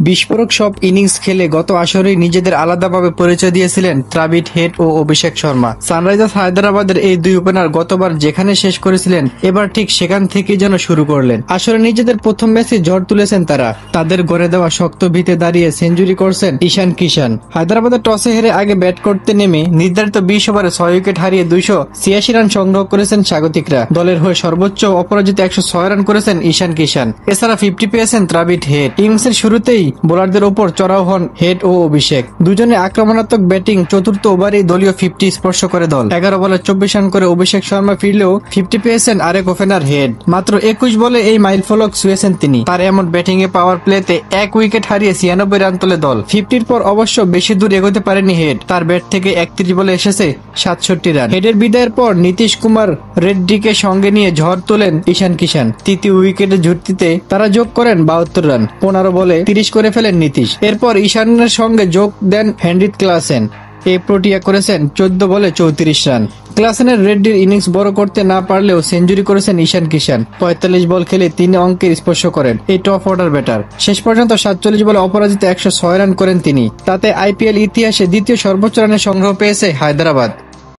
বিস্ফোরক সব ইনিংস খেলে গত আসরেই নিজেদের আলাদাভাবে পরিচয় দিয়েছিলেন ট্রাভিড হেড ও অভিষেক শর্মা। সানরাইজার্স হায়দ্রাবাদের এই দুই ওপেনার গতবার যেখানে শেষ করেছিলেন এবার ঠিক সেখান থেকেই যেন শুরু করলেন। আসলে নিজেদের প্রথম ম্যাচে ঝড় তুলেছেন তারা। তাদের গড়ে দেওয়া শক্ত ভিতে দাঁড়িয়ে সেঞ্চুরি করছেন ঈশান কিষান। হায়দ্রাবাদের টসে হেরে আগে ব্যাট করতে নেমে নির্ধারিত 20 ওভারে 6 উইকেট হারিয়ে 286 রান সংগ্রহ করেছেন স্বাগতিকরা। দলের হয়ে সর্বোচ্চ অপরাজিত 106 রান করেছেন ঈশান কিষান। এছাড়া 50 পেয়েছেন ট্রাভিড হেড। ইনিংসের শুরুতেই বোলারদের ওপর চড়াও হন হেড ও অভিষেক। দুজনে আক্রমণাত্মক ব্যাটিং। চতুর্থ ওভারেই দলীয় 50 স্পর্শ করে দল। 11 বলে 24 রান করে অভিষেক শর্মা ফিরলেও 50 পেয়েছেন আরেক ওপেনার হেড। মাত্র 21 বলে এই মাইলফলক ছুঁয়েছেন তিনি। তার এমন ব্যাটিং এ পাওয়ার প্লেতে 1 উইকেট হারিয়ে 96 রান তোলে দল। 50-র পর অবশ্য বেশি দূর এগোতে পারেনি হেড। তার ব্যাট থেকে 31 বলে এসেছে 67 রান। হেডের বিদায়ের পর নীতিশ কুমার রেড্ডিকে সঙ্গে নিয়ে ঝড় তোলেন ঈশান কিষান। তৃতীয় উইকেটে ঝুঁটিতে তারা যোগ করেন 72 রান। 15 বলে 30 করে ফেলেন নীতিশ। এরপর ঈশানের সঙ্গে যোগ দেন হেনরিক ক্লাসেন। এই প্রোটিয়া করেছেন 14 বলে 34 রান। ক্লাসেনের রেড্ডির ইনিংস বড় করতে না পারলেও সেঞ্চুরি করেছেন ঈশান কিষান। 45 বল খেলে 3 অঙ্কের স্পর্শ করেন এই টপ অর্ডার ব্যাটার। শেষ পর্যন্ত 47 বলে অপরাজিত 106 রান করেন তিনি। তাতে আইপিএল ইতিহাসে দ্বিতীয় সর্বোচ্চ রানের সংগ্রহ পেয়েছে হায়দ্রাবাদ।